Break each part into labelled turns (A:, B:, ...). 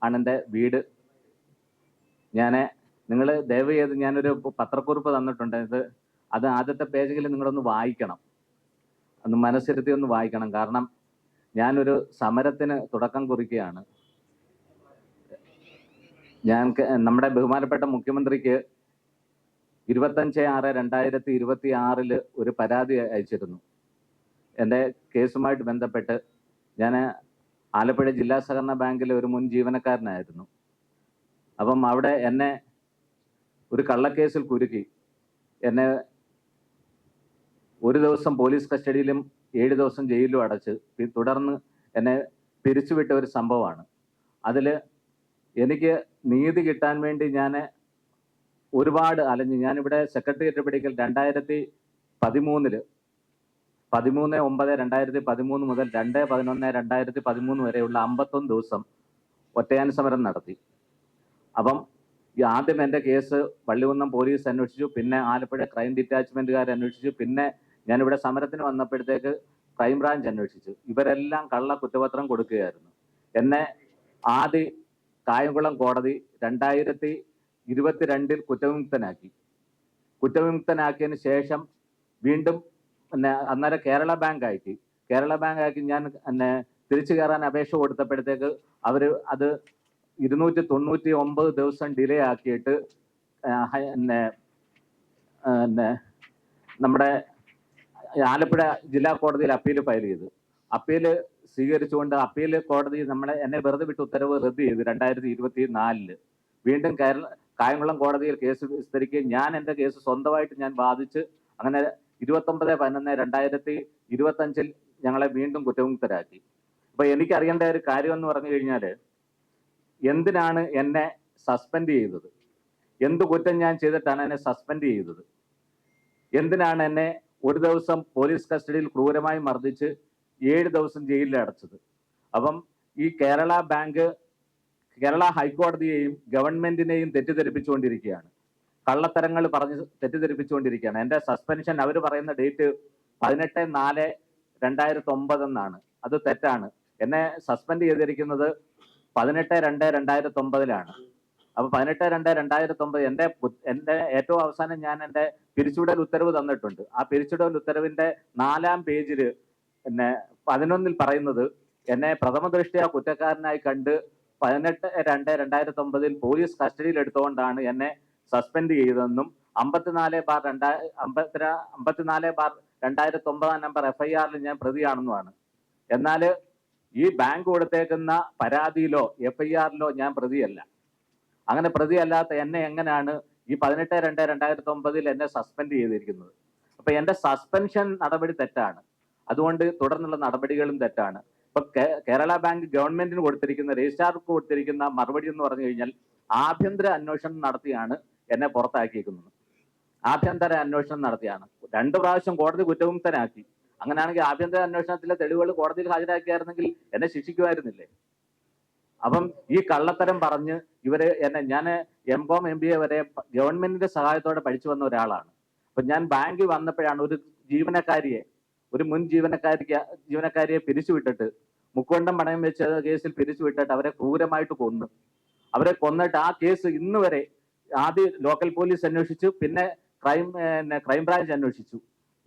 A: ആണ് എൻ്റെ വീട്. ഞാൻ നിങ്ങൾ ദയവ് ചെയ്ത് ഞാനൊരു പത്രക്കുറിപ്പ് തന്നിട്ടുണ്ട്. അത് ആദ്യത്തെ പേജെങ്കിലും നിങ്ങളൊന്ന് വായിക്കണം, ഒന്ന് മനസ്സിരുത്തി ഒന്ന് വായിക്കണം. കാരണം ഞാനൊരു സമരത്തിന് തുടക്കം കുറിക്കുകയാണ്. നമ്മുടെ ബഹുമാനപ്പെട്ട മുഖ്യമന്ത്രിക്ക് 25/6/2026 ഒരു പരാതി അയച്ചിരുന്നു. എൻ്റെ കേസുമായിട്ട് ബന്ധപ്പെട്ട് ഞാൻ ആലപ്പുഴ ജില്ലാ സഹകരണ ബാങ്കിലെ ഒരു മുൻ ജീവനക്കാരനായിരുന്നു. അപ്പം അവിടെ എന്നെ ഒരു കള്ളക്കേസിൽ കുരുക്കി എന്നെ ഒരു ദിവസം പോലീസ് കസ്റ്റഡിയിലും 7 ദിവസം ജയിലിലും അടച്ച് തുടർന്ന് എന്നെ പിരിച്ചുവിട്ട ഒരു സംഭവമാണ്. അതിൽ എനിക്ക് നീതി കിട്ടാൻ വേണ്ടി ഞാൻ ഒരുപാട് അലഞ്ഞു. ഞാനിവിടെ സെക്രട്ടേറിയറ്റ് പഠിക്കൽ 2013 13/9/2013 മുതൽ 2/11/2013 വരെയുള്ള 51 ദിവസം ഒറ്റയാൻ സമരം നടത്തി. അപ്പം ആദ്യം എൻ്റെ കേസ് വള്ളികുന്നം പോലീസ് അന്വേഷിച്ചു, പിന്നെ ആലപ്പുഴ ക്രൈം ഡിറ്റാച്ച്മെൻറ്റുകാർ അന്വേഷിച്ചു, പിന്നെ ഞാനിവിടെ സമരത്തിന് വന്നപ്പോഴത്തേക്ക് ക്രൈംബ്രാഞ്ച് അന്വേഷിച്ചു. ഇവരെല്ലാം കള്ള കുറ്റപത്രം കൊടുക്കുകയായിരുന്നു. എന്നെ ആദ്യ കായംകുളം കോടതി 2022 കുറ്റവിമുക്തനാക്കിയതിന് ശേഷം വീണ്ടും അന്നേരം കേരള ബാങ്ക് ആക്കി ഞാൻ തിരിച്ചു കയറാൻ അപേക്ഷ കൊടുത്തപ്പോഴത്തേക്ക് അവർ അത് 299 ദിവസം ഡിലേ ആക്കിയിട്ട് നമ്മുടെ ആലപ്പുഴ ജില്ലാ കോടതിയിൽ അപ്പീൽ ഫയൽ ചെയ്തു. അപ്പീൽ സ്വീകരിച്ചുകൊണ്ട് അപ്പീൽ കോടതി എന്നെ വെറുതെ വിട്ട് ഉത്തരവ് റദ്ദ് ചെയ്തു 2024. വീണ്ടും കായംകുളം കോടതിയിൽ കേസ് വിസ്തരിക്കുകയും ഞാൻ എൻ്റെ കേസ് സ്വന്തമായിട്ട് ഞാൻ വാദിച്ച് അങ്ങനെ 29/11/2025 ഞങ്ങളെ വീണ്ടും കുറ്റവിമുക്തരാക്കി. അപ്പൊ എനിക്കറിയേണ്ട ഒരു കാര്യം എന്ന് പറഞ്ഞു കഴിഞ്ഞാൽ, എന്തിനാണ് എന്നെ സസ്പെൻഡ് ചെയ്തത്? എന്ത് കുറ്റം ഞാൻ ചെയ്തിട്ടാണ് എന്നെ സസ്പെൻഡ് ചെയ്തത്? എന്തിനാണ് എന്നെ ഒരു ദിവസം പോലീസ് കസ്റ്റഡിയിൽ ക്രൂരമായി മർദ്ദിച്ച് 7 ദിവസം ജയിലിൽ അടച്ചത്? അപ്പം ഈ കേരള ഹൈക്കോടതിയെയും ഗവൺമെന്റിനെയും തെറ്റിദ്ധരിപ്പിച്ചുകൊണ്ടിരിക്കുകയാണ്, കള്ളത്തരങ്ങൾ പറഞ്ഞ് തെറ്റിദ്ധരിപ്പിച്ചുകൊണ്ടിരിക്കുകയാണ്. എൻ്റെ സസ്പെൻഷൻ അവർ പറയുന്ന ഡേറ്റ് 18/4/2009 എന്നാണ്. അത് തെറ്റാണ്. എന്നെ സസ്പെൻഡ് ചെയ്തിരിക്കുന്നത് 18/2/2009 അപ്പോൾ 18/2/2009 എൻ്റെ ഏറ്റവും അവസാനം ഞാൻ എൻ്റെ പിരിച്ചുവിടൽ ഉത്തരവ് തന്നിട്ടുണ്ട്. ആ പിരിച്ചുവിടൽ ഉത്തരവിൻ്റെ 4-ാം പേജിൽ 11 പറയുന്നത് എന്നെ പ്രഥമ ദൃഷ്ട്യാ കുറ്റക്കാരനായി കണ്ട് 18/2/2009 പോലീസ് കസ്റ്റഡിയിൽ എടുത്തുകൊണ്ടാണ് എന്നെ സസ്പെൻഡ് ചെയ്തതെന്നും 54/2009 നമ്പർ FIR ഞാൻ പ്രതിയാണെന്നുമാണ്. എന്നാൽ ഈ ബാങ്ക് കൊടുത്തേക്കുന്ന പരാതിയിലോ FIR ഞാൻ പ്രതിയല്ല. അങ്ങനെ പ്രതിയല്ലാത്ത എന്നെ എങ്ങനെയാണ് ഈ 18/2/2009 എന്നെ സസ്പെൻഡ് ചെയ്തിരിക്കുന്നത്? അപ്പൊ എൻ്റെ സസ്പെൻഷൻ നടപടി തെറ്റാണ്. അതുകൊണ്ട് തുടർന്നുള്ള നടപടികളും തെറ്റാണ്. ഇപ്പൊ കേരള ബാങ്ക് ഗവൺമെന്റിന് കൊടുത്തിരിക്കുന്ന, രജിസ്ട്രാർക്ക് കൊടുത്തിരിക്കുന്ന മറുപടി എന്ന് പറഞ്ഞു കഴിഞ്ഞാൽ ആഭ്യന്തര അന്വേഷണം നടത്തിയാണ് എന്നെ പുറത്താക്കിയിരിക്കുന്നത്. ആഭ്യന്തര അന്വേഷണം നടത്തിയാണ്. 2 പ്രാവശ്യം കോടതി കുറ്റവിമുക്തനാക്കി. അങ്ങനെയാണെങ്കിൽ ആഭ്യന്തര അന്വേഷണത്തിലെ തെളിവുകൾ കോടതിയിൽ ഹാജരാക്കിയായിരുന്നെങ്കിൽ എന്നെ ശിക്ഷിക്കുമായിരുന്നില്ലേ? അപ്പം ഈ കള്ളത്തരം പറഞ്ഞ് ഞാൻ MCOM MBA വരെ ഗവൺമെന്റിന്റെ സഹായത്തോടെ പഠിച്ചു വന്ന ഒരാളാണ്. അപ്പൊ ഞാൻ ബാങ്കിൽ വന്നപ്പോഴാണ് ഒരു മുൻ ജീവനക്കാരിയെ പിരിച്ചുവിട്ടിട്ട്, മുക്കുവണ്ടം പണയം വെച്ച കേസിൽ പിരിച്ചുവിട്ടിട്ട് അവരെ ക്രൂരമായിട്ട് കൊന്നു. അവരെ കൊന്നിട്ട് ആ കേസ് ഇന്ന് വരെ ആദ്യം ലോക്കൽ പോലീസ് അന്വേഷിച്ചു, പിന്നെ ക്രൈംബ്രാഞ്ച് അന്വേഷിച്ചു.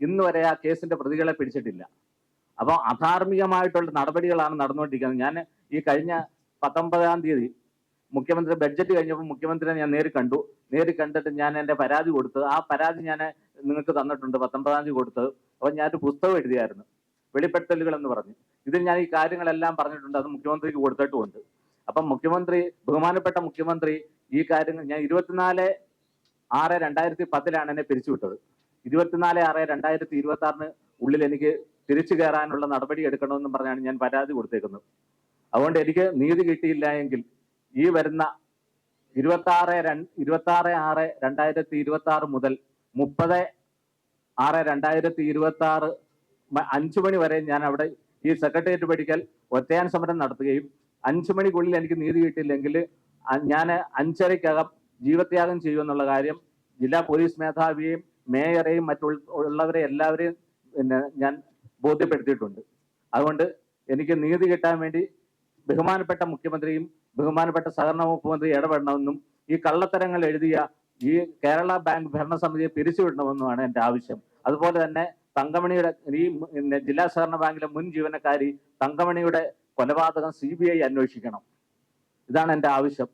A: ഇന്ന് വരെ ആ കേസിന്റെ പ്രതികളെ പിടിച്ചിട്ടില്ല. അപ്പോൾ അധാർമികമായിട്ടുള്ള നടപടികളാണ് നടന്നുകൊണ്ടിരിക്കുന്നത്. ഞാൻ ഈ കഴിഞ്ഞ 19-ാം തീയതി മുഖ്യമന്ത്രി ബഡ്ജറ്റ് കഴിഞ്ഞപ്പോൾ മുഖ്യമന്ത്രിയെ ഞാൻ നേരിൽ കണ്ടിട്ട് ഞാൻ എൻ്റെ പരാതി കൊടുത്തു. ആ പരാതി ഞാൻ നിങ്ങൾക്ക് തന്നിട്ടുണ്ട്, 19-ാം തീയതി കൊടുത്തത്. അപ്പോൾ ഞാനൊരു പുസ്തകം എഴുതിയായിരുന്നു, വെളിപ്പെടുത്തലുകൾ എന്ന് പറഞ്ഞു. ഇതിൽ ഞാൻ ഈ കാര്യങ്ങളെല്ലാം പറഞ്ഞിട്ടുണ്ട്. അത് മുഖ്യമന്ത്രിക്ക് കൊടുത്തിട്ടുമുണ്ട്. അപ്പം ബഹുമാനപ്പെട്ട മുഖ്യമന്ത്രി ഈ കാര്യങ്ങൾ, ഞാൻ 24/6/2010 എന്നെ പിരിച്ചുവിട്ടത്. 24/6/2026 ഉള്ളിൽ എനിക്ക് തിരിച്ചു കയറാനുള്ള നടപടി എടുക്കണമെന്നും പറഞ്ഞാണ് ഞാൻ പരാതി കൊടുത്തേക്കുന്നത്. അതുകൊണ്ട് എനിക്ക് നീതി കിട്ടിയില്ല എങ്കിൽ ഈ വരുന്ന 26/6/2026 മുതൽ 30/6/2026 5 മണി വരെ ഞാൻ അവിടെ ഈ സെക്രട്ടേറിയറ്റ് പഠിക്കൽ ഒറ്റയാൻ സമരം നടത്തുകയും 5 മണിക്കുള്ളിൽ എനിക്ക് നീതി കിട്ടിയില്ലെങ്കിൽ ഞാൻ 5:30-ക്കകം ജീവത്യാഗം ചെയ്യുമെന്നുള്ള കാര്യം ജില്ലാ പോലീസ് മേധാവിയെയും മേയറെയും മറ്റുള്ളവരെ എല്ലാവരെയും ഞാൻ ബോധ്യപ്പെടുത്തിയിട്ടുണ്ട്. അതുകൊണ്ട് എനിക്ക് നീതി കിട്ടാൻ വേണ്ടി ബഹുമാനപ്പെട്ട മുഖ്യമന്ത്രിയും ബഹുമാനപ്പെട്ട സഹകരണ വകുപ്പ് മന്ത്രി ഇടപെടണമെന്നും ഈ കള്ളത്തരങ്ങൾ എഴുതിയ ഈ കേരള ബാങ്ക് ഭരണസമിതിയെ പിരിച്ചുവിടണമെന്നുമാണ് എൻ്റെ ആവശ്യം. അതുപോലെ തന്നെ തങ്കമണിയുടെ ഈ ജില്ലാ സഹകരണ ബാങ്കിലെ മുൻ ജീവനക്കാരി തങ്കമണിയുടെ കൊലപാതകം CBI അന്വേഷിക്കണം. ഇതാണ് എൻ്റെ ആവശ്യം.